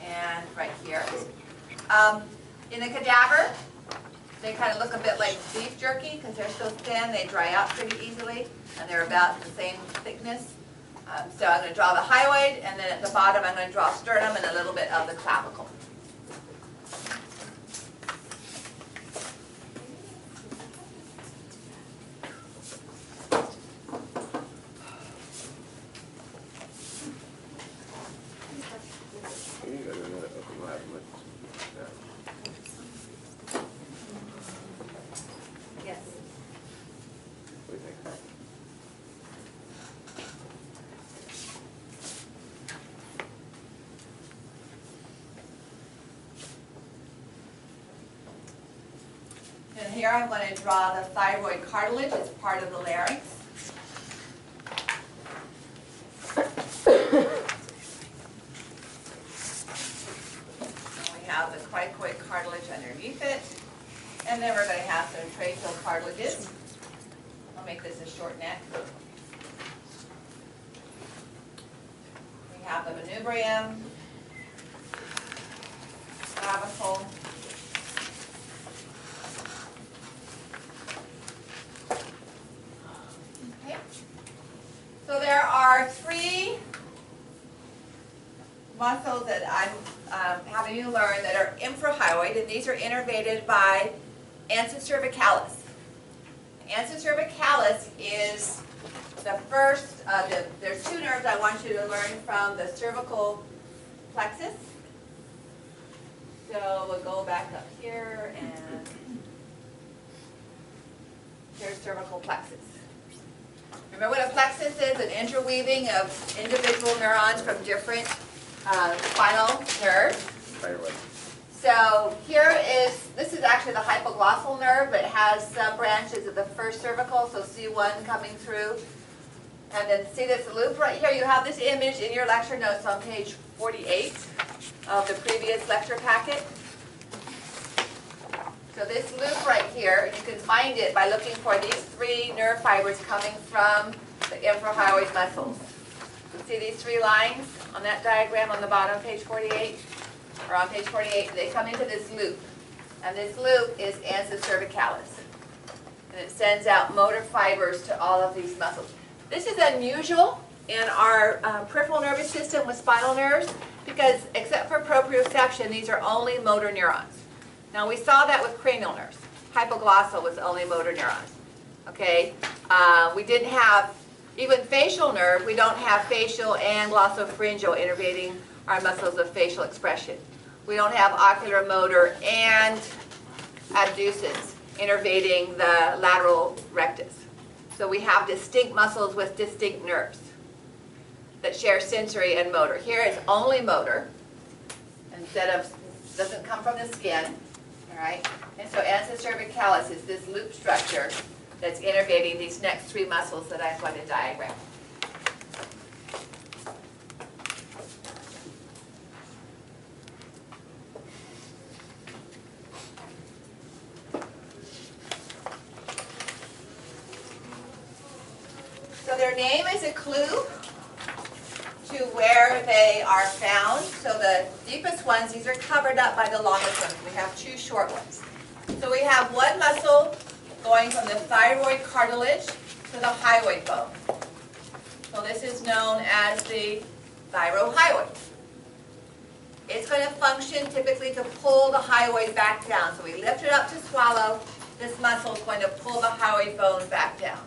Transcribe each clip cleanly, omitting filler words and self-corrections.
and right here. In the cadaver, they kind of look a bit like beef jerky because they're so thin, they dry out pretty easily, and they're about the same thickness. So I'm going to draw the hyoid, and then at the bottom I'm going to draw sternum and a little bit of the clavicle. Yes. And here I'm going to draw the thyroid cartilage as part of the larynx. And we have the cricoid cartilage underneath it. And then we're going to have some tracheal cartilages. I'll make this a short neck. We have the manubrium, clavicle, okay. So there are three muscles that I'm having you learn that are infrahyoid, and these are innervated by ansa cervicalis. Ansa cervicalis is the first, there's two nerves I want you to learn from the cervical plexus. So we'll go back up here, and here's cervical plexus. Remember what a plexus is? An interweaving of individual neurons from different spinal nerves. So here this is actually the hypoglossal nerve, but it has sub-branches of the first cervical, so C1 coming through. And then see this loop right here? You have this image in your lecture notes on page 48 of the previous lecture packet. So this loop right here, you can find it by looking for these three nerve fibers coming from the infrahyoid muscles. You see these three lines on that diagram on the bottom of page 48? Or on page 48, they come into this loop. And this loop is ansa cervicalis. And it sends out motor fibers to all of these muscles. This is unusual in our peripheral nervous system with spinal nerves because except for proprioception, these are only motor neurons. Now we saw that with cranial nerves. Hypoglossal was only motor neurons. Okay? We didn't have, even facial nerve, we don't have facial and glossopharyngeal innervating our muscles of facial expression. We don't have ocular motor and abducens innervating the lateral rectus. So we have distinct muscles with distinct nerves that share sensory and motor. Here it's only motor, doesn't come from the skin, all right? And so ansa cervicalis is this loop structure that's innervating these next three muscles that I'm going to diagram. So their name is a clue to where they are found. So the deepest ones, these are covered up by the longest ones. We have two short ones. So we have one muscle going from the thyroid cartilage to the hyoid bone. So this is known as the thyrohyoid. It's going to function typically to pull the hyoid back down. So we lift it up to swallow. This muscle is going to pull the hyoid bone back down.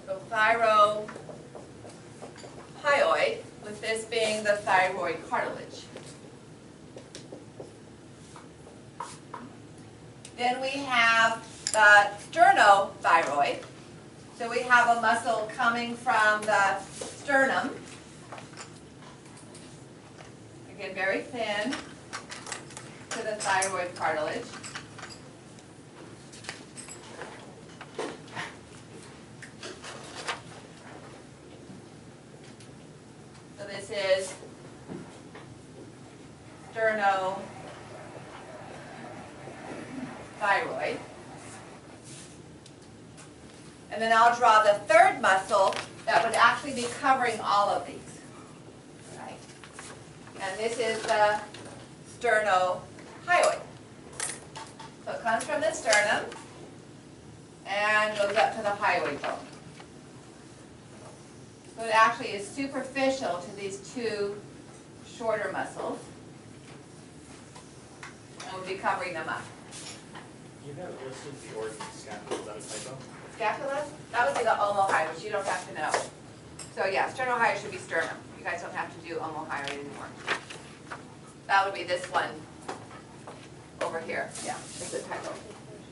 So thyrohyoid, with this being the thyroid cartilage. Then we have the sternothyroid. So we have a muscle coming from the sternum. Again, very thin to the thyroid cartilage. So this is sternothyroid. And then I'll draw the third muscle that would actually be covering all of these. Right? And this is the sternohyoid. So it comes from the sternum and goes up to the hyoid bone. So it actually is superficial to these two shorter muscles. And we'll be covering them up. You have listed the organ scapula, is that a typo? Scapula? That would be the omohyoid, which you don't have to know. So yeah, sternohyoid should be sternum. You guys don't have to do omohyoid anymore. That would be this one over here. Yeah, it's a typo.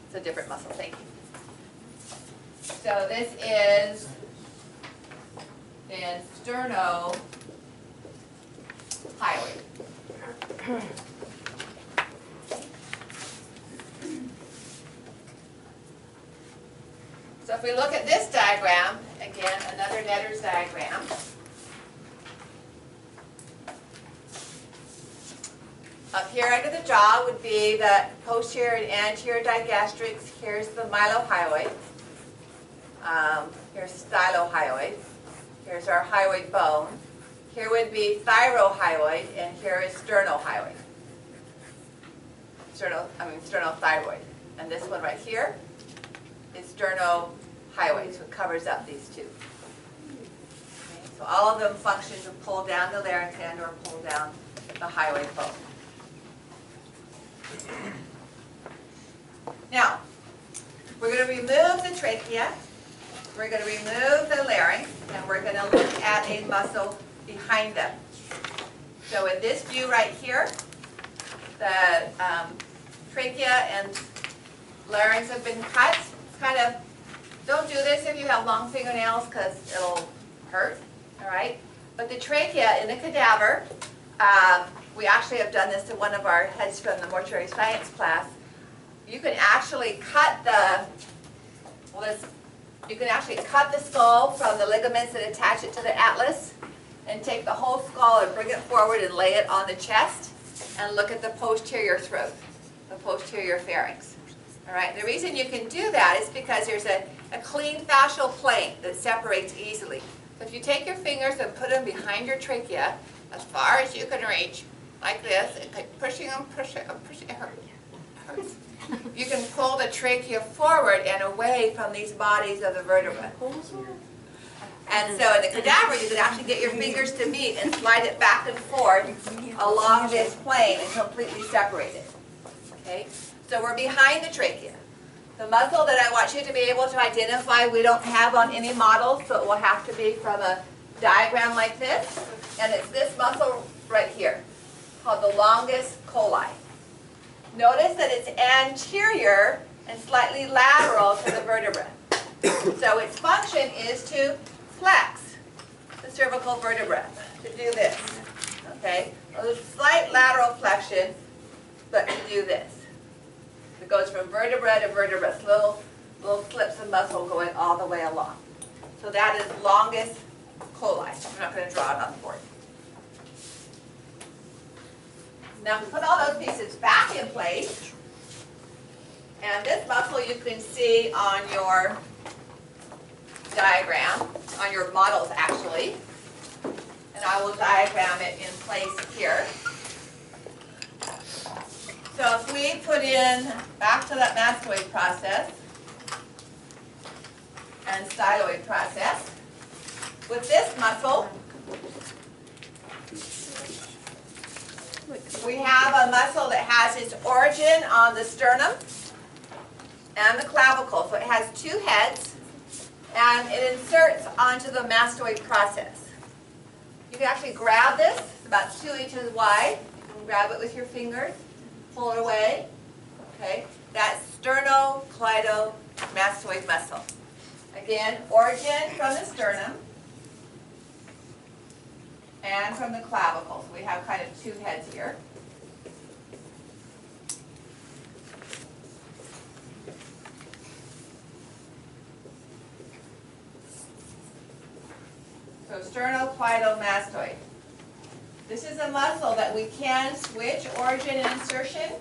It's a different muscle, thank you. So this is in sternohyoid. So if we look at this diagram, again, another Netter's diagram. Up here under the jaw would be the posterior and anterior digastrics. Here's the mylohyoid. Here's stylohyoid. Here's our hyoid bone. Here would be thyrohyoid, and here is sternohyoid. Sternothyroid. And this one right here is sternohyoid, so it covers up these two. Okay, so all of them function to pull down the larynx and or pull down the hyoid bone. Now, we're going to remove the trachea, we're going to remove the larynx, and we're going to look at a muscle behind them. So in this view right here, the trachea and larynx have been cut. Kind of, don't do this if you have long fingernails because it'll hurt, all right? But the trachea in the cadaver, we actually have done this to one of our heads from the mortuary science class. You can actually cut you can actually cut the skull from the ligaments that attach it to the atlas and take the whole skull and bring it forward and lay it on the chest and look at the posterior throat, the posterior pharynx. All right, the reason you can do that is because there's a clean fascial plane that separates easily. So if you take your fingers and put them behind your trachea, as far as you can reach, like this, and keep pushing them, it hurts. You can pull the trachea forward and away from these bodies of the vertebrae. And so in the cadaver, you can actually get your fingers to meet and slide it back and forth along this plane and completely separate it. Okay? So we're behind the trachea. The muscle that I want you to be able to identify we don't have on any model, so it will have to be from a diagram like this. And it's this muscle right here, called the longus colli. Notice that it's anterior and slightly lateral to the vertebra. So its function is to flex the cervical vertebra, to do this. Okay? A slight lateral flexion, but to do this. It goes from vertebra to vertebra, little slips of muscle going all the way along. So that is longus colli. I'm not going to draw it on the board. Now put all those pieces back in place. And this muscle you can see on your diagram, on your models actually. And I will diagram it in place here. So if we put in, back to that mastoid process and styloid process, with this muscle, we have a muscle that has its origin on the sternum and the clavicle. So it has two heads, and it inserts onto the mastoid process. You can actually grab this, it's about 2 inches wide. You can grab it with your fingers. Pull it away. Okay, that's sternocleidomastoid muscle. Again, origin from the sternum and from the clavicle. So we have kind of two heads here. So sternocleidomastoid. This is a muscle that we can switch origin and insertion.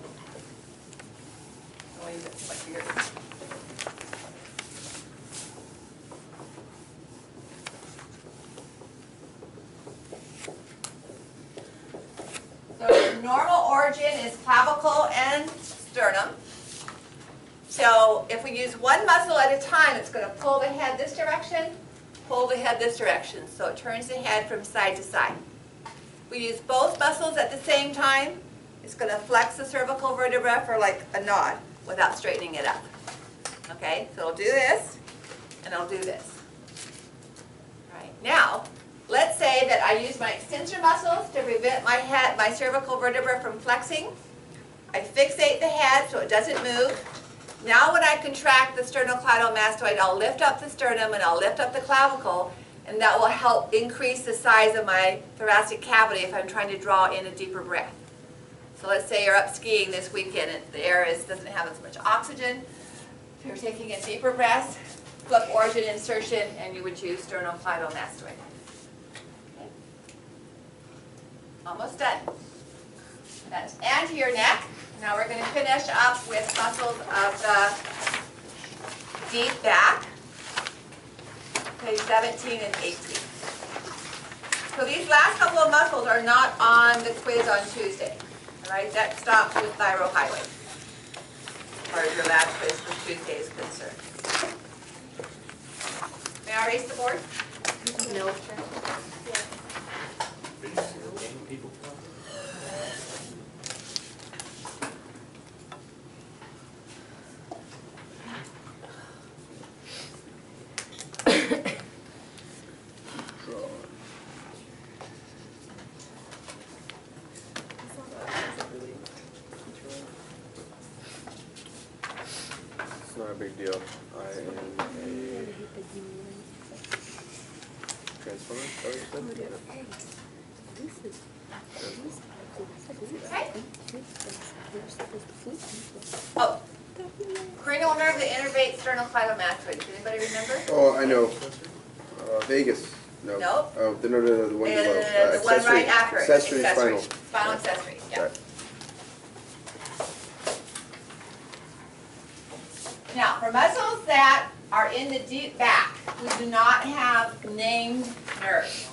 normal origin is clavicle and sternum. So if we use one muscle at a time, it's going to pull the head this direction, pull the head this direction. So it turns the head from side to side. We use both muscles at the same time. It's going to flex the cervical vertebra for like a nod without straightening it up. Okay, so it'll do this, and it'll do this. All right, now, let's say that I use my extensor muscles to prevent my cervical vertebra from flexing. I fixate the head so it doesn't move. Now when I contract the sternocleidomastoid, I'll lift up the sternum and I'll lift up the clavicle, and that will help increase the size of my thoracic cavity if I'm trying to draw in a deeper breath. So let's say you're up skiing this weekend and the air doesn't have as much oxygen. If you're taking in deeper breaths, flip origin insertion, and you would choose sternocleidomastoid. Okay. Almost done. That's anterior neck. Now we're going to finish up with muscles of the deep back, page 17 and 18. So these last couple of muscles are not on the quiz on Tuesday. All right, that stops with thyrohighway, as far as your lab quiz for Tuesday is concerned. May I erase the board? No. People It's not a big deal. I am a transformer, is that what you said? Okay. Oh, cranial nerve that innervates sternocleidomastoid. Does anybody remember? Oh, I know. Vegas. No. Nope. Oh, the one below. The one right after it. Accessory spinal. Spinal accessory, yeah. Right. Now, for muscles that are in the deep back, we do not have named nerves.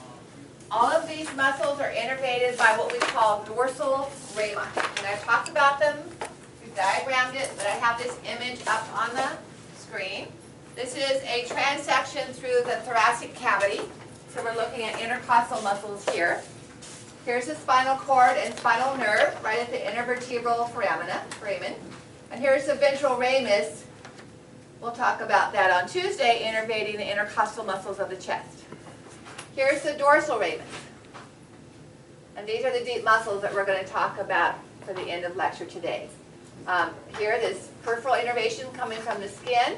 All of these muscles are innervated by what we call dorsal rami. And I've talked about them, we've diagrammed it, but I have this image up on the screen. This is a transection through the thoracic cavity. So we're looking at intercostal muscles here. Here's the spinal cord and spinal nerve right at the intervertebral foramen. And here's the ventral ramus. We'll talk about that on Tuesday, innervating the intercostal muscles of the chest. Here's the dorsal ramus. And these are the deep muscles that we're going to talk about for the end of lecture today. Here, this peripheral innervation coming from the skin.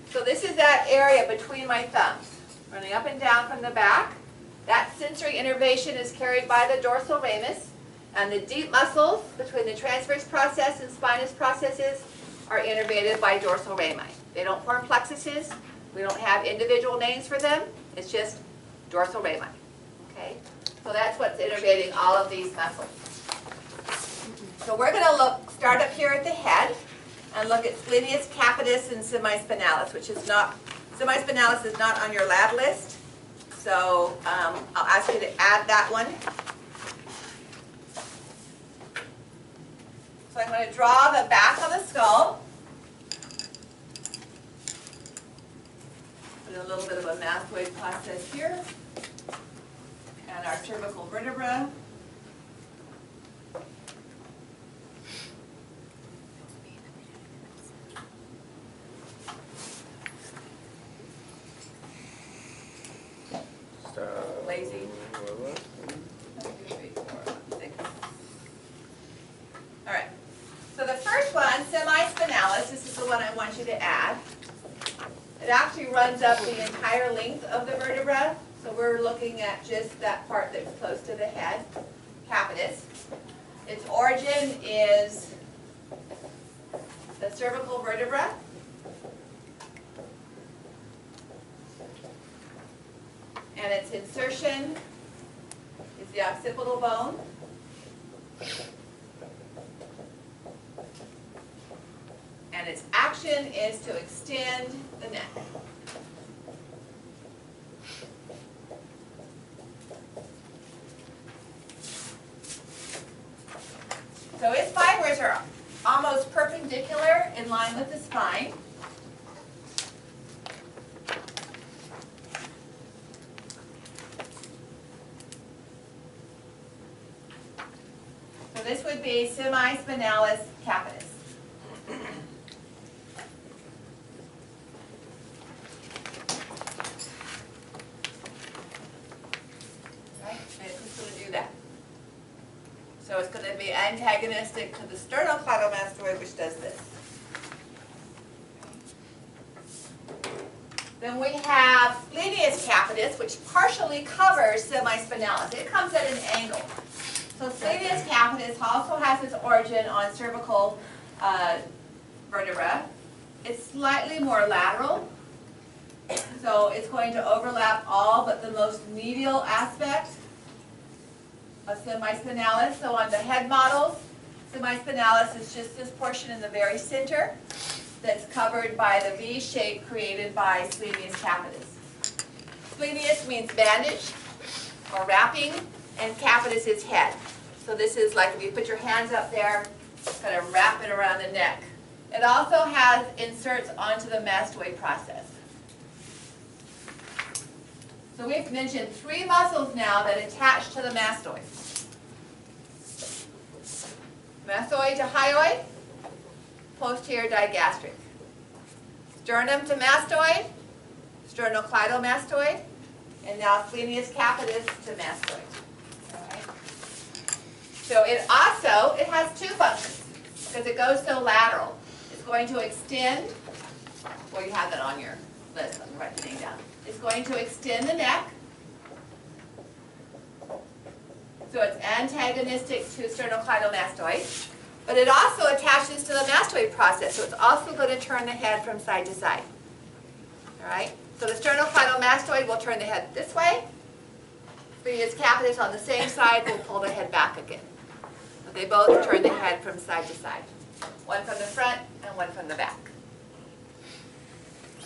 So this is that area between my thumbs, running up and down from the back. That sensory innervation is carried by the dorsal ramus. And the deep muscles between the transverse process and spinous processes are innervated by dorsal rami. They don't form plexuses. We don't have individual names for them. It's just dorsal rami. Okay? So that's what's innervating all of these muscles. So we're going to start up here at the head and look at splenius capitis and semispinalis, which is not, semispinalis is not on your lab list. So I'll ask you to add that one. So I'm going to draw the back of the skull. Put a little bit of a mastoid process here. And our cervical vertebra. Lazy. 1, 2, 3, 4, 6. All right. So the first one, semispinalis, this is the one I want you to add. It actually runs up the entire length of the vertebra. So we're looking at just that part that's close to the head, capitis. Its origin is the cervical vertebra. And its insertion is the occipital bone. And its action is to extend the neck. in line with the spine. So this would be semispinalis capitis. Right, and it's just going to do that. So it's going to be antagonistic to the sternocleidomastoid, which does this. Then we have splenius capitis, which partially covers semispinalis. It comes at an angle. So splenius capitis also has its origin on cervical vertebra. It's slightly more lateral. So it's going to overlap all but the most medial aspect of semispinalis. So on the head models, semispinalis is just this portion in the very center that's covered by the V shape created by splenius capitis. Splenius means bandage or wrapping, and capitis is head. So this is like if you put your hands up there, kind of wrap it around the neck. It also has inserts onto the mastoid process. So we've mentioned 3 muscles now that attach to the mastoid. Mastoid to hyoid, posterior digastric. Sternum to mastoid, sternocleidomastoid, and now splenius capitis to mastoid. All right. So it has 2 functions because it goes so lateral. It's going to extend, well, you have that on your list, let me write the name down. It's going to extend the neck. So it's antagonistic to sternocleidomastoid. But it also attaches to the mastoid process, so it's also going to turn the head from side to side. All right? So the sternocleidomastoid will turn the head this way. Splenius capitis on the same side will pull the head back again. But they both turn the head from side to side. One from the front and one from the back.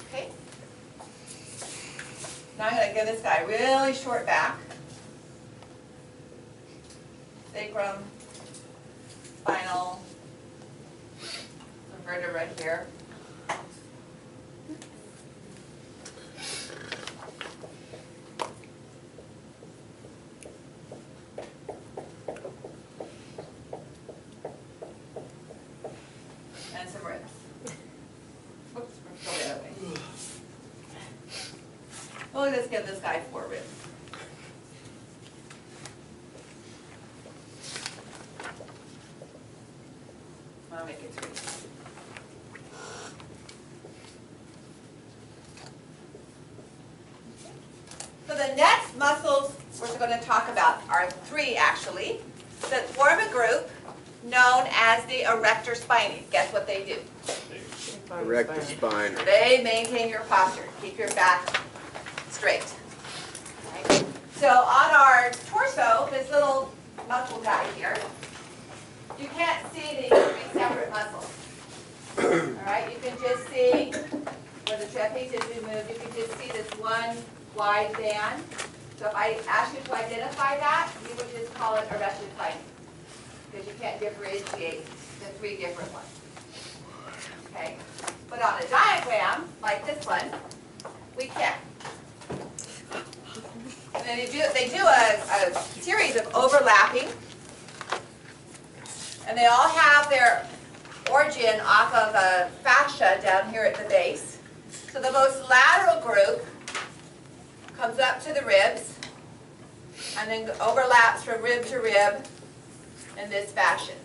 Okay? Now I'm going to give this guy really short back. Sacrum, spinal, some vertebra here. And some ribs. Whoops, we're going the other way. Well, let's give this guy 4 ribs. I'll make it 3. So the next muscles we're going to talk about are 3 actually that form a group known as the erector spinae. Guess what they do? Erect the spine. They maintain your posture, keep your back straight. Okay. So on our torso, this little muscle guy here, you can't see these 3 separate muscles. All right, you can just see where the trapezius is removed. You can just see this one wide band. So if I ask you to identify that, you would just call it erector spinae, because you can't differentiate the 3 different ones. Okay, but on a diagram like this one, we can. And then they do a series of overlapping. And they all have their origin off of a fascia down here at the base. So the most lateral group comes up to the ribs and then overlaps from rib to rib in this fashion.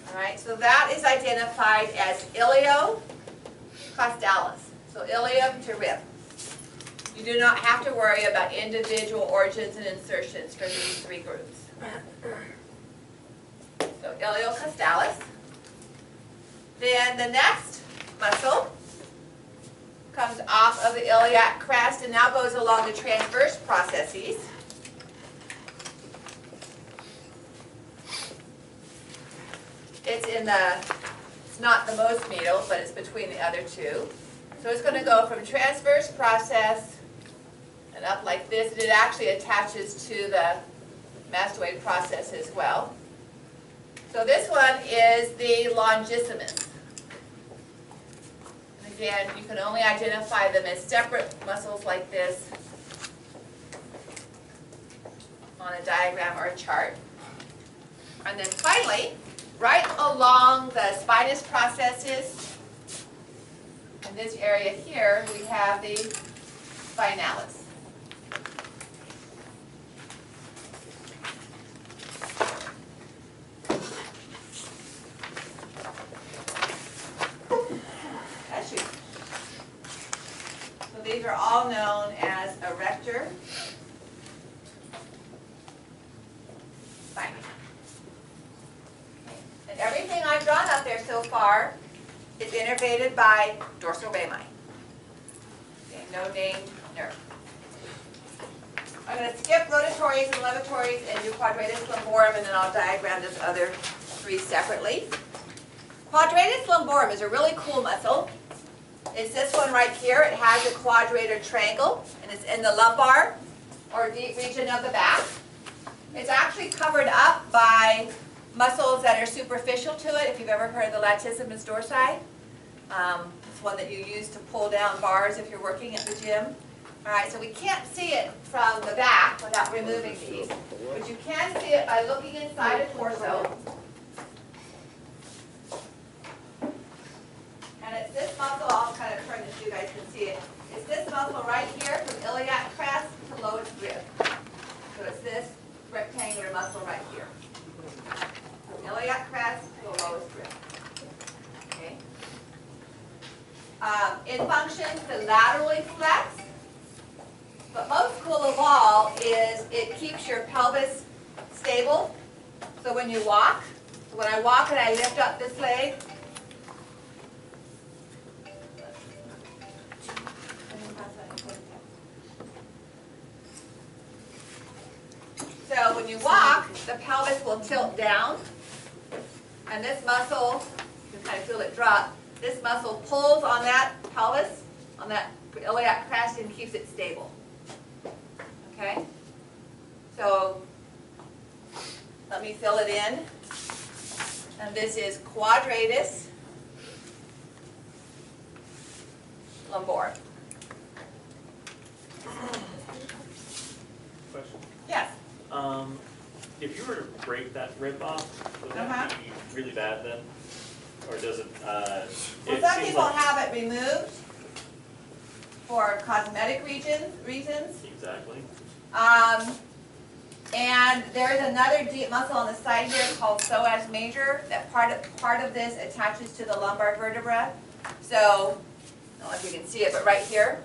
All right, so that is identified as iliocostalis. So ilium to rib. You do not have to worry about individual origins and insertions for these 3 groups. So iliocostalis. Then the next muscle comes off of the iliac crest and now goes along the transverse processes. It's not the most medial, but it's between the other 2. So it's going to go from transverse process and up like this, and it actually attaches to the mastoid process as well. So this one is the longissimus. Again, you can only identify them as separate muscles like this on a diagram or a chart. And then finally, right along the spinous processes, in this area here, we have the spinalis. So these are all known as erector spinae. And everything I've drawn up there so far is innervated by dorsal rami. Okay, no named nerve. I'm going to skip rotatories and levatories and do quadratus lumborum, and then I'll diagram those other three separately. Quadratus lumborum is a really cool muscle. It's this one right here. It has a quadrator triangle, and it's in the lumbar or deep region of the back. It's actually covered up by muscles that are superficial to it. If you've ever heard of the latissimus dorsi, it's one that you use to pull down bars if you're working at the gym. All right, so we can't see it from the back without removing these, but you can see it by looking inside a torso. And it's this muscle, I'll kind of turn this so you guys can see it. It's this muscle right here from iliac crest to lowest rib. So it's this rectangular muscle right here. From iliac crest to the lowest rib. Okay. It functions to laterally flex, but most cool of all is it keeps your pelvis stable. So when you walk, when I walk and I lift up this leg, so when you walk, the pelvis will tilt down, and this muscle, you can kind of feel it drop, this muscle pulls on that pelvis, on that iliac crest, and keeps it stable. Okay? So let me fill it in. And this is quadratus lumborum. Question. Yes? If you were to break that rib off, would that be really bad then? Or does it, Well, it some seems people like- have it removed for cosmetic reasons. Exactly. And there's another deep muscle on the side here called psoas major. That part of this attaches to the lumbar vertebra. So, I don't know if you can see it, but right here.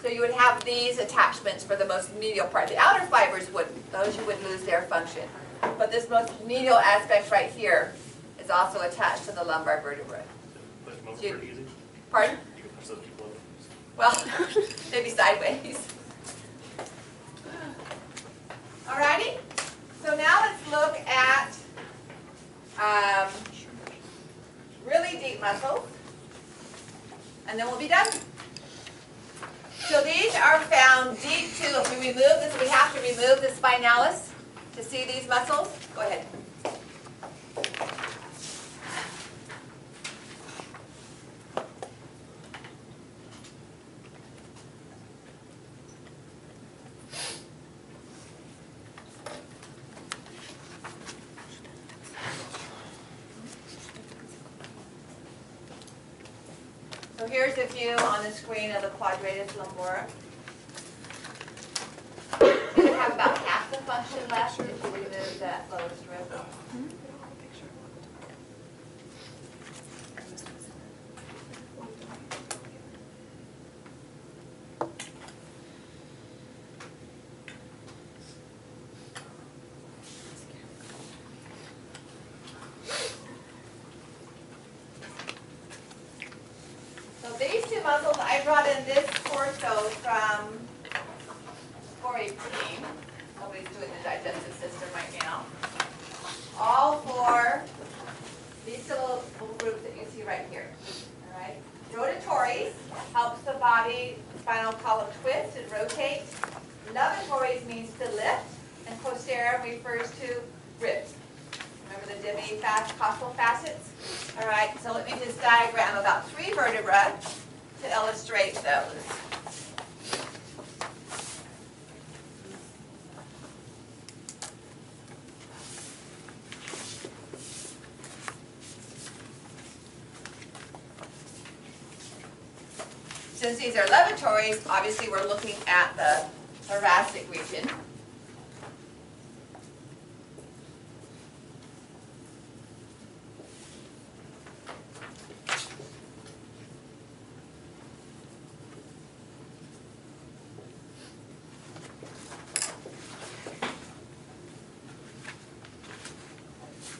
So you would have these attachments for the most medial part. The outer fibers wouldn't; those you would lose their function. But this most medial aspect right here is also attached to the lumbar vertebra. Push them over You- pretty easy. Pardon? You can push those people over. Well, maybe sideways. Alrighty, so now let's look at really deep muscles, and then we'll be done. So these are found deep too. If we remove this, we have to remove the spinalis to see these muscles. Go ahead. So here's a view on the screen of the quadratus lumborum. You would have about half the function left if you remove that lowest rib. So these two muscles, I brought in this torso from Corey Preen. Nobody's doing the digestive system right now. All for these little groups that you see right here. All right. Rotatories helps the body, spinal column twist and rotate. Levatories means to lift, and posterior refers to ribs. Remember for the costal facets. All right, so let me just diagram about 3 vertebrae to illustrate those. Since these are levatories, obviously we're looking at the thoracic region.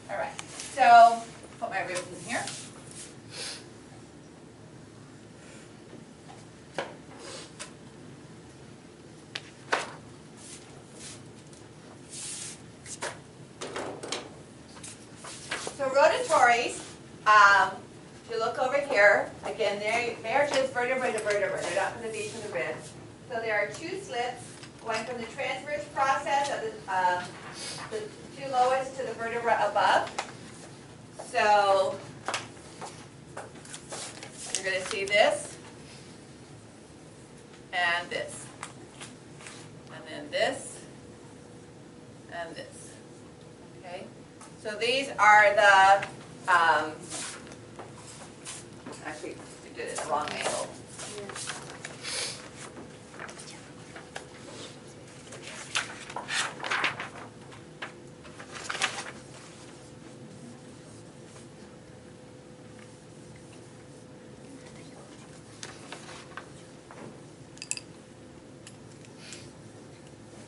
All right, so put my ribs in here. So rotatories, if you look over here, again, they're just vertebra to vertebra. They're not going to be to the ribs. So there are 2 slits going from the transverse process of the 2 lowest to the vertebra above. So you're going to see this and this, and then this and this. Okay. So these are the, actually, we did it in the wrong angle.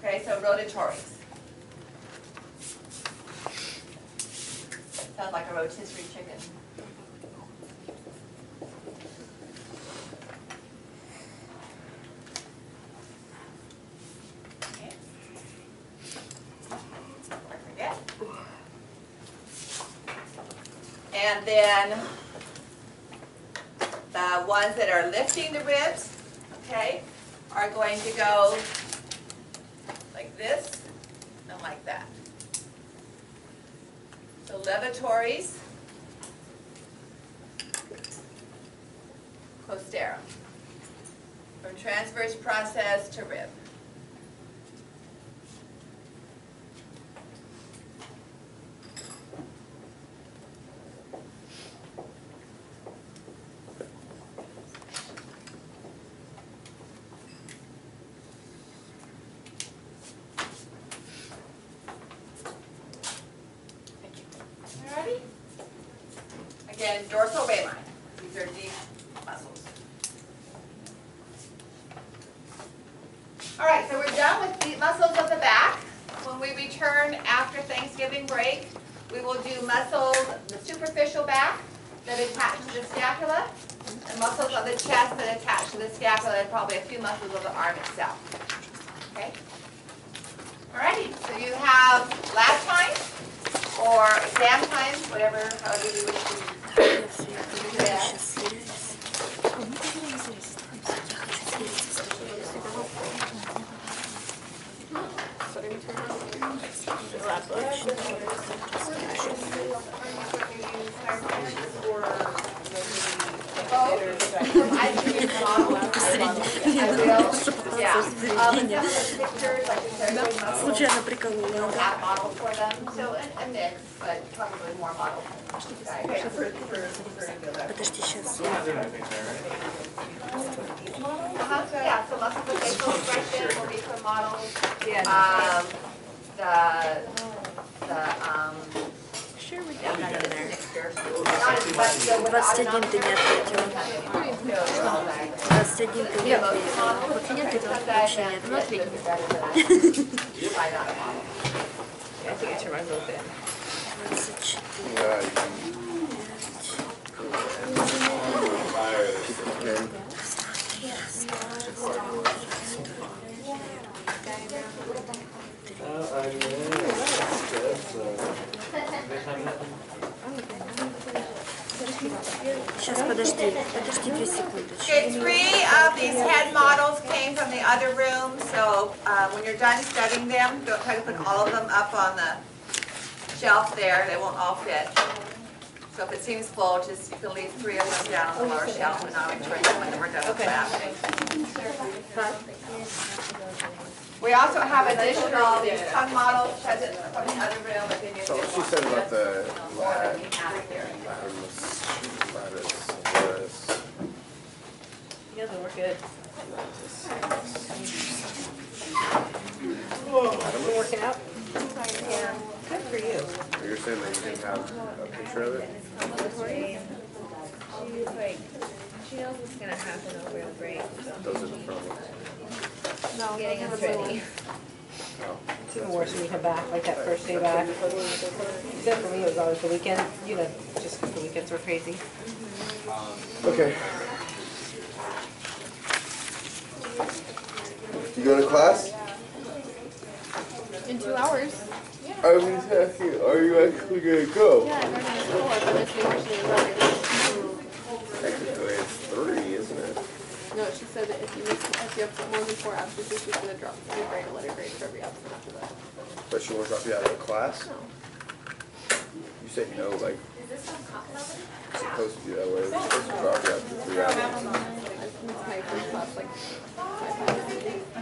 Okay, so rotatories. Sounds like a rotisserie chicken. Okay. Don't forget. And then the ones that are lifting the ribs, okay, are going to go like this and like that. So levatories, costarum, from transverse process to rib. Alrighty? Again, dorsal ray line. These are deep muscles. Alright, so we're done with the muscles of the back. When we return after Thanksgiving break, we will do muscles, the superficial back that attach to the scapula, and muscles of the chest that attach to the scapula, and probably a few muscles of the arm itself. Okay? Alrighty, so you have lab time or exam time, whatever, however you wish to do that. Случайно приколола. Model for them, so a mix, but probably more model. Подожди, сейчас. Yeah, so muscle facial expression will be for models. Sure, we got that in there. 21 ты не ответила. 21 ты не ответила. Вот меня ты вообще не ответила. I think I should run both in. 24. Сейчас, подожди 2 секундочки. Okay, 3 of these head models came from the other room, so when you're done studying them, don't try to put all of them up on the shelf there, they won't all fit. So if it seems full, just, you can leave 3 of them down on the lower shelf and I'll return them when we're done with wrapping. We also have additional, these tongue models present from the other room, but then you So did she want said to about the more lat, than we have here. lattice. Yeah, they were good. Been working out? Yeah. Good for you. You're saying that you didn't have a picture of it? She's like, she knows what's gonna happen over the break, so Those are the problems. she's getting us ready. Oh. It's even worse when you come back, like that first day back. Except for me, it was always the weekend, you know, just 'cause the weekends were crazy. Okay. You going to class? In 2 hours. I was going to ask you, are you actually going to go? Yeah, I'm already in school, but it's usually right. Technically it's 3, isn't it? No, she said that if you have more than 4 absences, she's gonna drop your grade or letter grade for every absence after that. But she won't drop you out of the class? No. You said no, like, it's supposed to be that way. It's supposed to drop you after 3 hours. It's my first class, like 5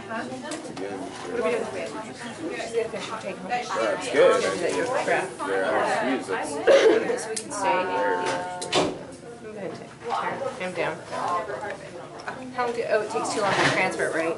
Again, What are we doing? She's gonna finish her take home. that's good. Is that your crap? They're out of use. That's So we can stay. rare. I'm going to take, I'm down. How long oh, it takes too long to transfer it, right?